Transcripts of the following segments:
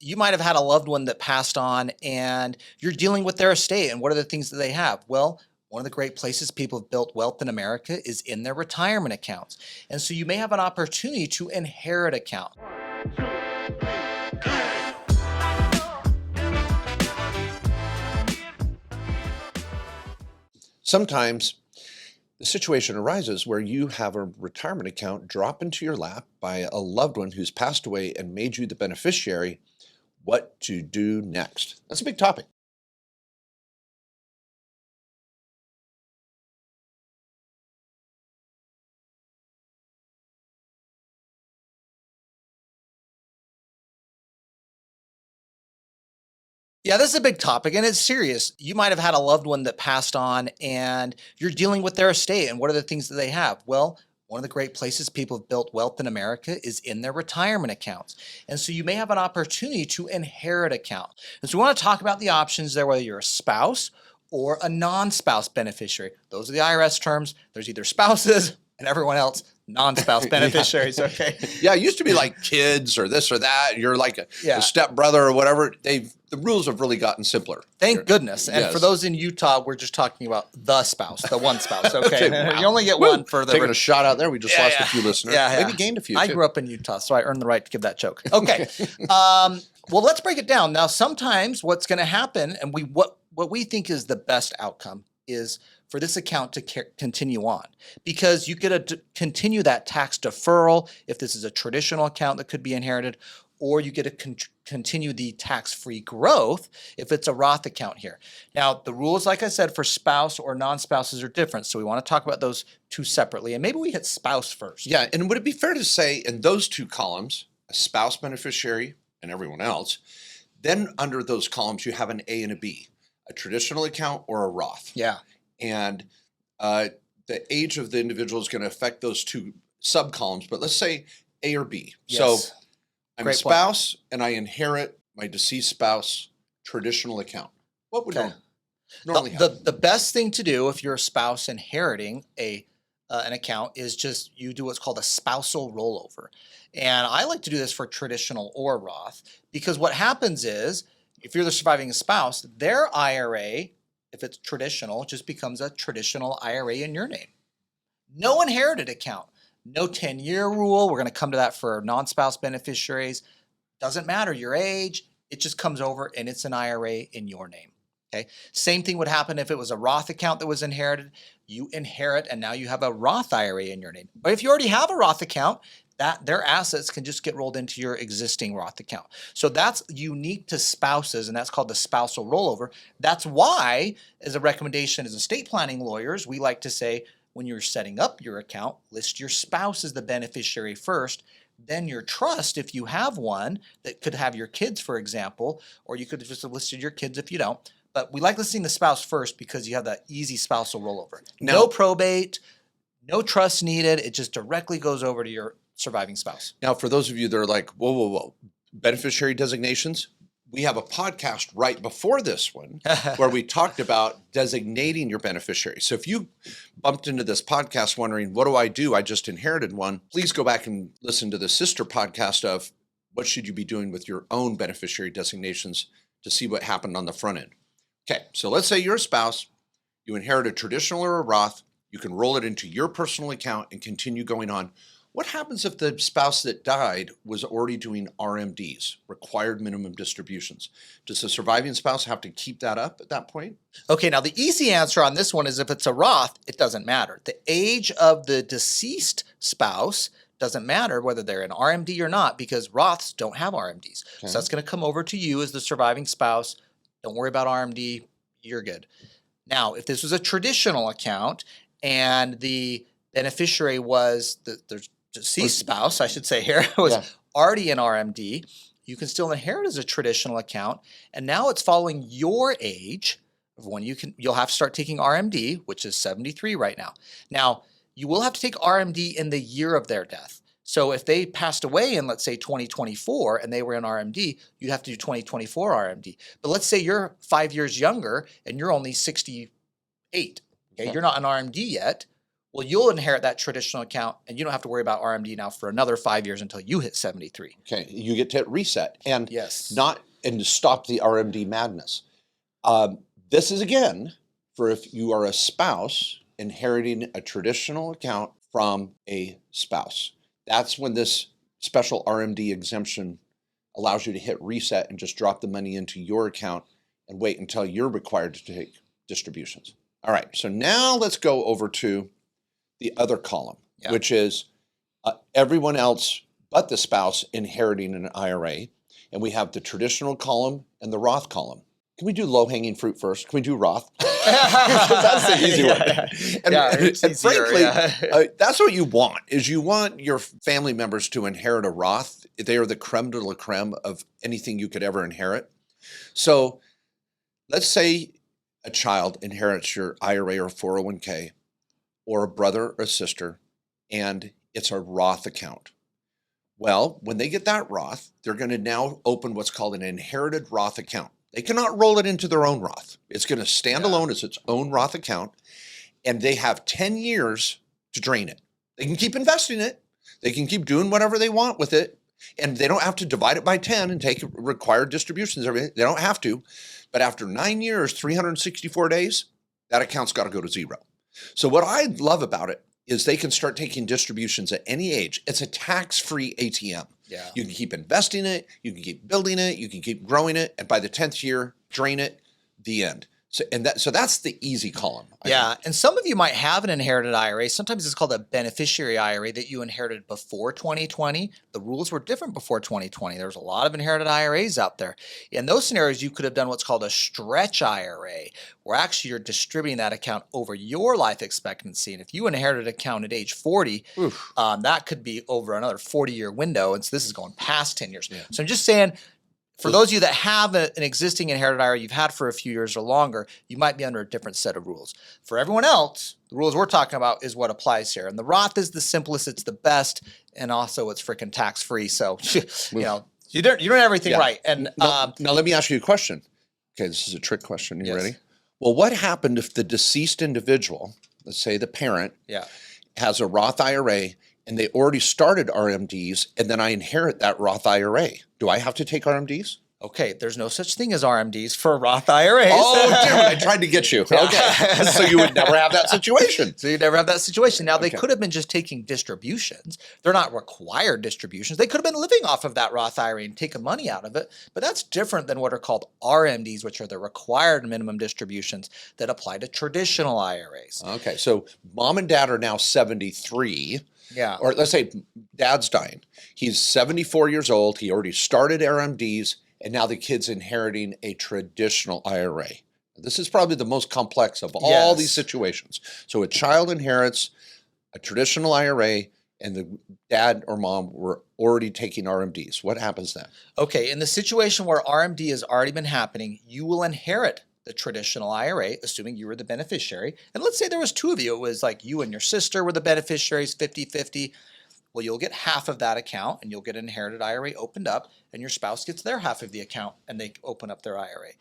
you might have had a loved one that passed on and you're dealing with their estate. And what are the things that they have? Well, one of the great places people have built wealth in America is in their retirement accounts. And so you may have an opportunity to inherit account. Sometimes the situation arises where you have a retirement account drop into your lap by a loved one who's passed away and made you the beneficiary. What to do next? That's a big topic. Yeah, this is a big topic and it's serious. You might have had a loved one that passed on and you're dealing with their estate. And what are the things that they have? Well, one of the great places people have built wealth in America is in their retirement accounts. And so you may have an opportunity to inherit account. And so we want to talk about the options there, whether you're a spouse or a non-spouse beneficiary. Those are the IRS terms. There's either spouses and everyone else, non-spouse beneficiaries, okay? Yeah, it used to be like kids or this or that. You're like Yeah. a stepbrother or whatever. The rules have really gotten simpler. Thank goodness. And Yes. for those in Utah, we're just talking about the spouse, the one spouse, okay? Okay, wow. You only get Woo! one for the... Taking a shot out there. We just Yeah, lost yeah. a few listeners. Yeah, Maybe gained a few, I too. grew up in Utah, so I earned the right to give that joke. Okay. Well, let's break it down. Now, sometimes what's going to happen, and what we think is the best outcome is for this account to continue on, because you get to continue that tax deferral if this is a traditional account that could be inherited, or you get to continue the tax-free growth if it's a Roth account here. Now, the rules, like I said, for spouse or non-spouses are different, so we want to talk about those two separately, and maybe we hit spouse first. Yeah, and would it be fair to say in those two columns, a spouse beneficiary and everyone else, then under those columns you have an A and a B, a traditional account or a Roth. Yeah. And the age of the individual is going to affect those two sub-columns, but let's say A or B. Yes. So I'm Great a spouse and I inherit my deceased spouse traditional account. What would Okay. normally happen? The best thing to do if you're a spouse inheriting an account is just you do what's called a spousal rollover. And I like to do this for traditional or Roth, because what happens is if you're the surviving spouse, their IRA, if it's traditional, just becomes a traditional IRA in your name. No inherited account, no 10-year rule. We're going to come to that for non-spouse beneficiaries. Doesn't matter your age, it just comes over and it's an IRA in your name. Okay. Same thing would happen if it was a Roth account that was inherited. You inherit and now you have a Roth IRA in your name. But if you already have a Roth account, their assets can just get rolled into your existing Roth account. So that's unique to spouses, and that's called the spousal rollover. That's why, as a recommendation as estate planning lawyers, we like to say when you're setting up your account, list your spouse as the beneficiary first, then your trust, if you have one that could have your kids, for example, or you could have just listed your kids if you don't. But we like listing the spouse first because you have that easy spousal rollover. No probate, no trust needed. It just directly goes over to your surviving spouse. Now, for those of you that are like, whoa, beneficiary designations, we have a podcast right before this one where we talked about designating your beneficiary. So if you bumped into this podcast wondering, what do? I just inherited one. Please go back and listen to the sister podcast of what should you be doing with your own beneficiary designations to see what happened on the front end. Okay, so let's say you're a spouse, you inherit a traditional or a Roth, you can roll it into your personal account and continue going on. What happens if the spouse that died was already doing RMDs, required minimum distributions? Does the surviving spouse have to keep that up at that point? Okay, now the easy answer on this one is if it's a Roth, it doesn't matter. The age of the deceased spouse doesn't matter whether they're an RMD or not, because Roths don't have RMDs. Okay. So that's going to come over to you as the surviving spouse. Don't worry about RMD. You're good. Now, if this was a traditional account and the beneficiary was the deceased spouse, I should say here, was already in RMD, you can still inherit as a traditional account. And now it's following your age of when you'll have to start taking RMD, which is 73 right now. Now, you will have to take RMD in the year of their death. So if they passed away in, let's say, 2024 and they were in RMD, you'd have to do 2024 RMD. But let's say you're 5 years younger and you're only 68. Okay, you're not in RMD yet. Well, you'll inherit that traditional account and you don't have to worry about RMD now for another 5 years until you hit 73. Okay, you get to hit reset and Yes. to stop the RMD madness. This is again for if you are a spouse inheriting a traditional account from a spouse. That's when this special RMD exemption allows you to hit reset and just drop the money into your account and wait until you're required to take distributions. All right, so now let's go over to the other column, Yeah. which is everyone else but the spouse inheriting an IRA. And we have the traditional column and the Roth column. Can we do low-hanging fruit first? Can we do Roth? That's the easy one. And frankly, that's what you want, is you want your family members to inherit a Roth. They are the creme de la creme of anything you could ever inherit. So let's say a child inherits your IRA or 401k, or a brother or sister, and it's a Roth account. Well, when they get that Roth, they're going to now open what's called an inherited Roth account. They cannot roll it into their own Roth. It's going to stand alone as its own Roth account, and they have 10 years to drain it. They can keep investing it. They can keep doing whatever they want with it, and they don't have to divide it by 10 and take required distributions. They don't have to. But after 9 years, 364 days, that account's got to go to zero. So what I love about it is they can start taking distributions at any age. It's a tax-free ATM. Yeah. You can keep investing it, you can keep building it, you can keep growing it, and by the 10th year, drain it, the end. So that's the easy column. I think. And some of you might have an inherited IRA. Sometimes it's called a beneficiary IRA that you inherited before 2020. The rules were different before 2020. There's a lot of inherited IRAs out there. In those scenarios, you could have done what's called a stretch IRA, where actually you're distributing that account over your life expectancy. And if you inherited an account at age 40, that could be over another 40-year window. And so this is going past 10 years. Yeah. So I'm just saying, for those of you that have an existing inherited IRA you've had for a few years or longer, you might be under a different set of rules. For everyone else, the rules we're talking about is what applies here. And the Roth is the simplest, it's the best, and also it's freaking tax-free. So, you know, you don't have everything right. And now let me ask you a question. Okay, this is a trick question. You ready? Well, what happened if the deceased individual, let's say the parent, has a Roth IRA and they already started RMDs, and then I inherit that Roth IRA? Do I have to take RMDs? Okay, there's no such thing as RMDs for Roth IRAs. Oh, damn it, I tried to get you. Okay, so you would never have that situation. So you'd never have that situation. Now, they could have been just taking distributions. They're not required distributions. They could have been living off of that Roth IRA and taking money out of it, but that's different than what are called RMDs, which are the required minimum distributions that apply to traditional IRAs. Okay, so mom and dad are now 73. Yeah. Or let's say dad's dying. He's 74 years old. He already started RMDs, and now the kid's inheriting a traditional IRA. This is probably the most complex of all these situations. So a child inherits a traditional IRA, and the dad or mom were already taking RMDs. What happens then? Okay, in the situation where RMD has already been happening, you will inherit the traditional IRA, assuming you were the beneficiary. And let's say there was two of you. It was like you and your sister were the beneficiaries, 50-50. Well, you'll get half of that account and you'll get an inherited IRA opened up, and your spouse gets their half of the account and they open up their IRA.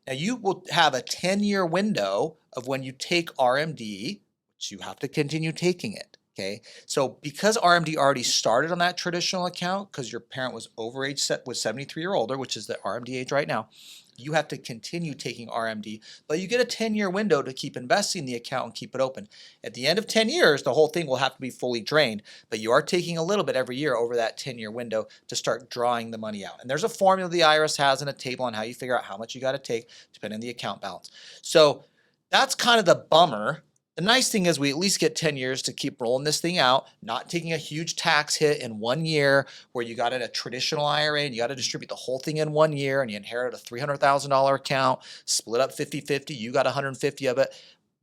Now, you will have a 10-year window of when you take RMD, which you have to continue taking it. Okay, so because RMD already started on that traditional account, because your parent was over age was 73 or older, which is the RMD age right now, you have to continue taking RMD, but you get a 10-year window to keep investing in the account and keep it open. At the end of 10 years, the whole thing will have to be fully drained, but you are taking a little bit every year over that 10-year window to start drawing the money out. And there's a formula the IRS has in a table on how you figure out how much you got to take depending on the account balance. So that's kind of the bummer. The nice thing is we at least get 10 years to keep rolling this thing out, not taking a huge tax hit in 1 year where you got in a traditional IRA and you got to distribute the whole thing in 1 year and you inherit a $300,000 account, split up 50-50, you got 150 of it.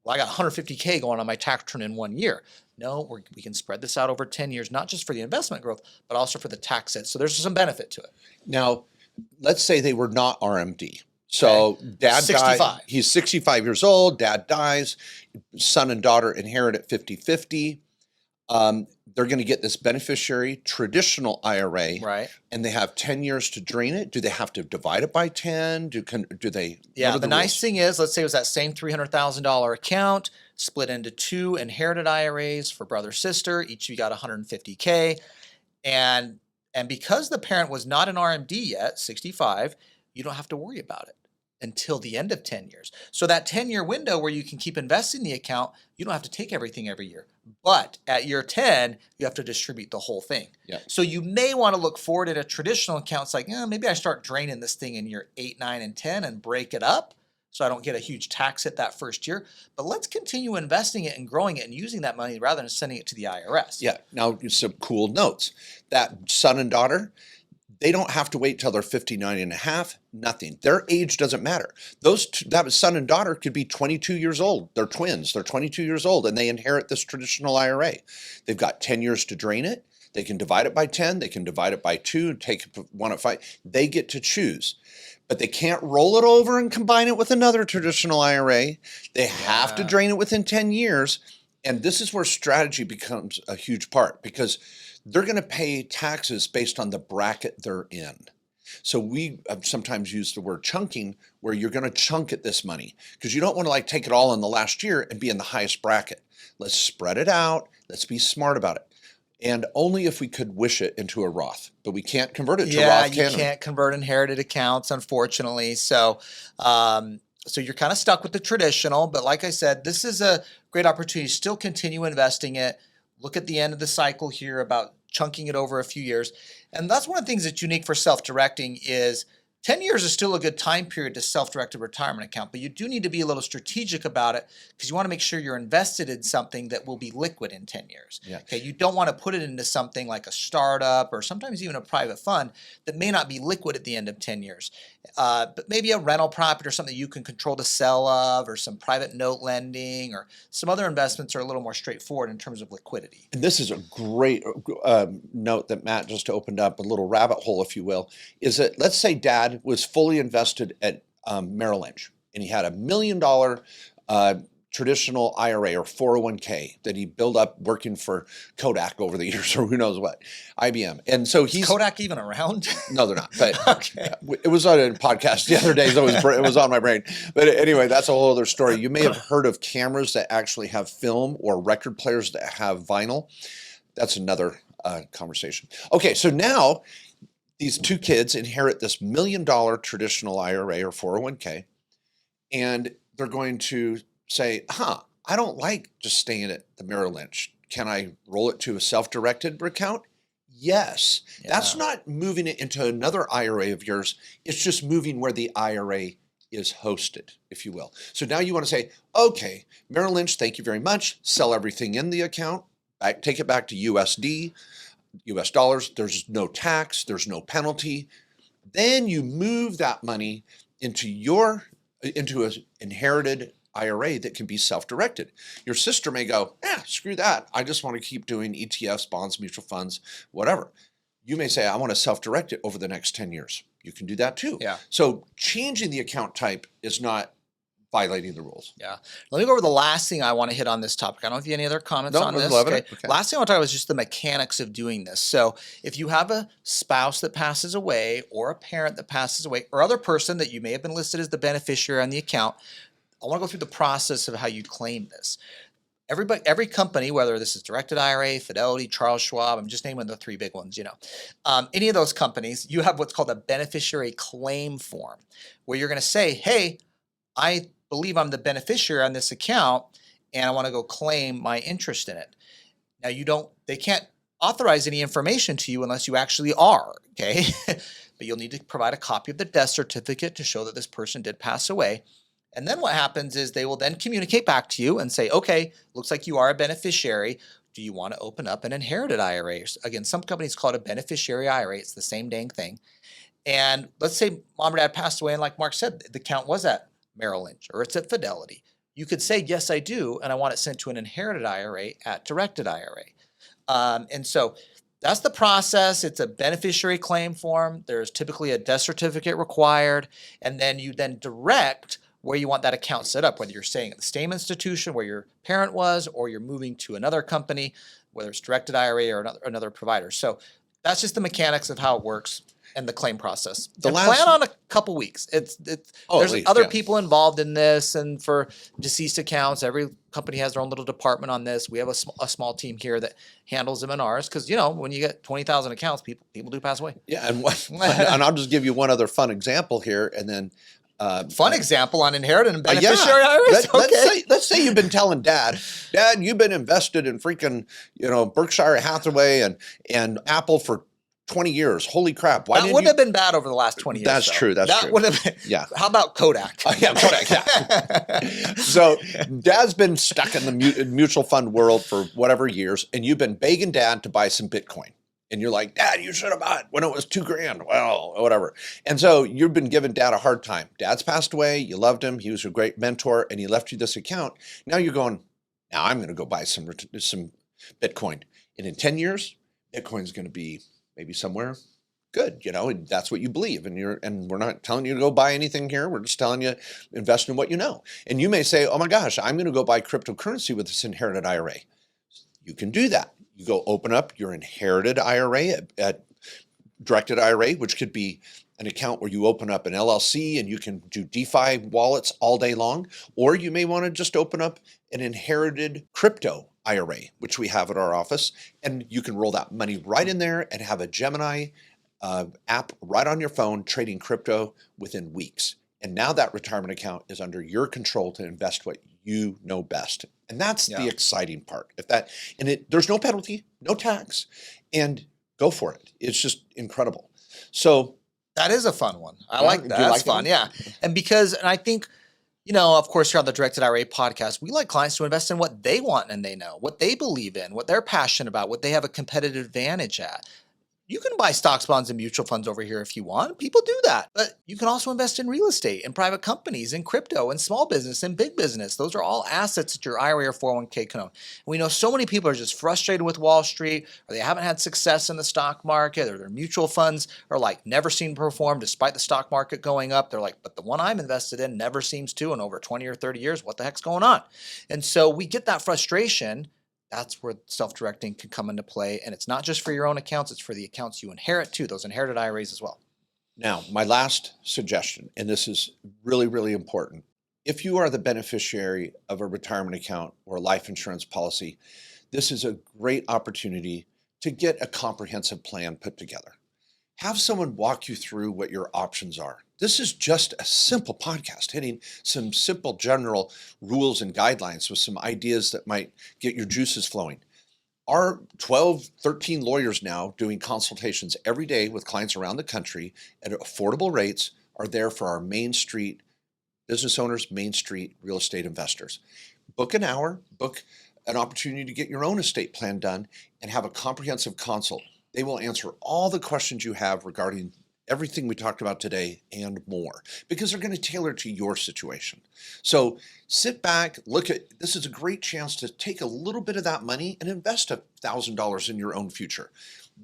Well, I got 150K going on my tax return in 1 year. No, we can spread this out over 10 years, not just for the investment growth, but also for the tax hit. So there's some benefit to it. Now, let's say they were not RMD. So dad 65. died. He's 65 years old. Dad dies. Son and daughter inherit at 50-50. They're going to get this beneficiary traditional IRA, right? And they have 10 years to drain it. Do they have to divide it by 10? Do they? Yeah. The nice thing is, let's say it was that same $300,000 account. split into 2 inherited IRAs for brother, sister. Each of you got 150K. And because the parent was not an RMD yet, 65, you don't have to worry about it until the end of 10 years. So that 10-year window where you can keep investing in the account, you don't have to take everything every year. But at year 10, you have to distribute the whole thing. Yeah. So you may want to look forward at a traditional account. It's like, maybe I start draining this thing in year 8, 9, and 10 and break it up so I don't get a huge tax hit that first year. But let's continue investing it and growing it and using that money rather than sending it to the IRS. Yeah. Now, some cool notes. That son and daughter, they don't have to wait till they're 59 and a half, nothing. Their age doesn't matter. That son and daughter could be 22 years old. They're twins. They're 22 years old, and they inherit this traditional IRA. They've got 10 years to drain it. They can divide it by 10. They can divide it by 2, take one at 5. They get to choose. But they can't roll it over and combine it with another traditional IRA. They have to drain it within 10 years. And this is where strategy becomes a huge part, because they're going to pay taxes based on the bracket they're in. So we have sometimes used the word chunking, where you're going to chunk at this money because you don't want to like take it all in the last year and be in the highest bracket. Let's spread it out. Let's be smart about it. And only if we could wish it into a Roth, but we can't convert it to Roth. Yeah, you can't convert inherited accounts, unfortunately. So, so you're kind of stuck with the traditional. But like I said, this is a great opportunity to still continue investing it. Look at the end of the cycle here about chunking it over a few years. And that's one of the things that's unique for self-directing is 10 years is still a good time period to self-directed retirement account, but you do need to be a little strategic about it because you want to make sure you're invested in something that will be liquid in 10 years. Yeah. Okay, you don't want to put it into something like a startup or sometimes even a private fund that may not be liquid at the end of 10 years. But maybe a rental property or something you can control the sell of, or some private note lending, or some other investments are a little more straightforward in terms of liquidity. And this is a great note that Matt just opened up, a little rabbit hole, if you will, is that let's say dad was fully invested at Merrill Lynch and he had $1 million traditional IRA or 401k that he built up working for Kodak over the years, or who knows what, IBM. And so Is Kodak even around? No, they're not. But Okay. It was on a podcast the other day, so it was on my brain. But anyway, that's a whole other story. You may have heard of cameras that actually have film, or record players that have vinyl. That's another conversation. Okay, so now these two kids inherit this $1 million traditional IRA or 401k, and they're going to say, I don't like just staying at the Merrill Lynch. Can I roll it to a self-directed account? Yes. Yeah. That's not moving it into another IRA of yours. It's just moving where the IRA is hosted, if you will. So now you want to say, okay, Merrill Lynch, thank you very much. Sell everything in the account. Take it back to USD, US dollars. There's no tax. There's no penalty. Then you move that money into an inherited IRA that can be self-directed. Your sister may go, screw that. I just want to keep doing ETFs, bonds, mutual funds, whatever. You may say, I want to self-direct it over the next 10 years. You can do that too. Yeah. So changing the account type is not violating the rules. Yeah. Let me go over the last thing I want to hit on this topic. I don't know if you have any other comments on this. Okay. Last thing I want to talk about is just the mechanics of doing this. So if you have a spouse that passes away, or a parent that passes away, or other person that you may have been listed as the beneficiary on the account, I want to go through the process of how you claim this. Every company, whether this is Directed IRA, Fidelity, Charles Schwab, I'm just naming the 3 big ones, any of those companies, you have what's called a beneficiary claim form, where you're going to say, hey, I believe I'm the beneficiary on this account, and I want to go claim my interest in it. Now they can't authorize any information to you unless you actually are, okay? But you'll need to provide a copy of the death certificate to show that this person did pass away. And then what happens is they will then communicate back to you and say, okay, looks like you are a beneficiary. Do you want to open up an inherited IRA? Again, some companies call it a beneficiary IRA. It's the same dang thing. And let's say mom or dad passed away, and like Mark said, the account was at Merrill Lynch or it's at Fidelity. You could say, yes, I do, and I want it sent to an inherited IRA at Directed IRA. And so that's the process. It's a beneficiary claim form. There's typically a death certificate required, and then you then direct where you want that account set up, whether you're staying at the same institution where your parent was, or you're moving to another company, whether it's Directed IRA or another provider. So that's just the mechanics of how it works. and the claim process. The And last- plan on a couple weeks. Oh, at There's least, other yeah. people involved in this, and for deceased accounts, every company has their own little department on this. We have a small team here that handles them in ours because when you get 20,000 accounts, people do pass away. Yeah, and I'll just give you one other fun example here, and then Fun example on inherited and yeah. beneficiary IRAs. Let's say you've been telling Dad, you've been invested in freaking Berkshire Hathaway and Apple for 20 years. Holy crap! Why That didn't wouldn't you? have been bad over the last 20 years. That's though. true. That's that true. Would have been, Yeah. How about Kodak? Yeah, Kodak. Yeah. So Dad's been stuck in the mutual fund world for whatever years, and you've been begging Dad to buy some Bitcoin. And you're like, Dad, you should have bought when it was $2,000. Well, whatever. And so you've been giving Dad a hard time. Dad's passed away. You loved him. He was a great mentor, and he left you this account. Now you're going, now I'm going to go buy some Bitcoin. And in 10 years, Bitcoin's going to be maybe somewhere good, and that's what you believe. And we're not telling you to go buy anything here. We're just telling you invest in what you know. And you may say, oh my gosh, I'm going to go buy cryptocurrency with this inherited IRA. You can do that. You go open up your inherited IRA at directed IRA, which could be an account where you open up an LLC and you can do DeFi wallets all day long. Or you may want to just open up an inherited crypto IRA, which we have at our office. And you can roll that money right in there and have a Gemini app right on your phone trading crypto within weeks. And now that retirement account is under your control to invest what you know best. And that's the exciting part. There's no penalty, no tax, and go for it. It's just incredible. So that is a fun one. I like that. Do you That's like fun. that? Yeah. And I think, of course, here on the Directed IRA podcast, we like clients to invest in what they want and they know, what they believe in, what they're passionate about, what they have a competitive advantage at. You can buy stocks, bonds, and mutual funds over here if you want. People do that. But you can also invest in real estate, in private companies, in crypto, in small business, in big business. Those are all assets that your IRA or 401k can own. And we know so many people are just frustrated with Wall Street, or they haven't had success in the stock market, or their mutual funds are like never seem to perform despite the stock market going up. They're like, but the one I'm invested in never seems to in over 20 or 30 years. What the heck's going on? And so we get that frustration. That's where self-directing can come into play. And it's not just for your own accounts, it's for the accounts you inherit too, those inherited IRAs as well. now, my last suggestion, and this is really, really important. If you are the beneficiary of a retirement account or a life insurance policy, this is a great opportunity to get a comprehensive plan put together. Have someone walk you through what your options are. This is just a simple podcast hitting some simple general rules and guidelines with some ideas that might get your juices flowing. Our 12, 13 lawyers now doing consultations every day with clients around the country at affordable rates are there for our Main Street business owners, Main Street real estate investors. Book an hour, book an opportunity to get your own estate plan done and have a comprehensive consult. They will answer all the questions you have regarding everything we talked about today and more, because they're going to tailor to your situation. So sit back, this is a great chance to take a little bit of that money and invest $1,000 in your own future.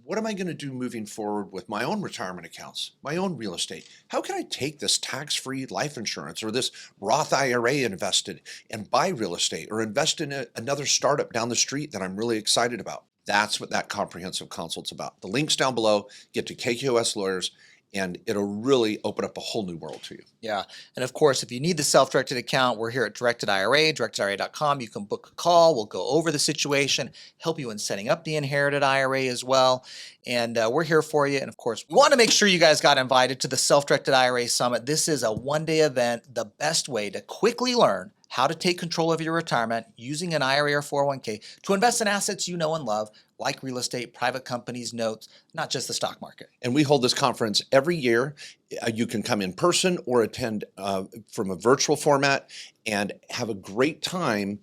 What am I going to do moving forward with my own retirement accounts, my own real estate? How can I take this tax-free life insurance or this Roth IRA invested and buy real estate or invest in another startup down the street that I'm really excited about? That's what that comprehensive consult's about. The link's down below. Get to KKOS Lawyers, and it'll really open up a whole new world to you. Yeah. And of course, if you need the self-directed account, we're here at Directed IRA, directedira.com. You can book a call. We'll go over the situation, help you in setting up the inherited IRA as well. And we're here for you. And of course, we want to make sure you guys got invited to the Self-Directed IRA Summit. This is a one-day event, the best way to quickly learn how to take control of your retirement using an IRA or 401k to invest in assets you know and love, like real estate, private companies, notes, not just the stock market. And we hold this conference every year. You can come in person or attend from a virtual format and have a great time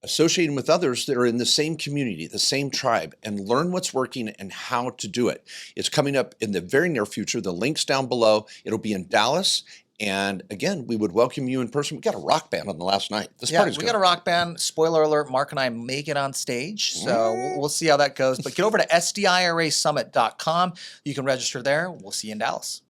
associating with others that are in the same community, the same tribe, and learn what's working and how to do it. It's coming up in the very near future. The link's down below. It'll be in Dallas. And again, we would welcome you in person. We got a rock band on the last night. This party's good. We got a rock band. Spoiler alert, Mark and I make it on stage. So we'll see how that goes. But get over to SDIRAsummit.com. You can register there. We'll see you in Dallas.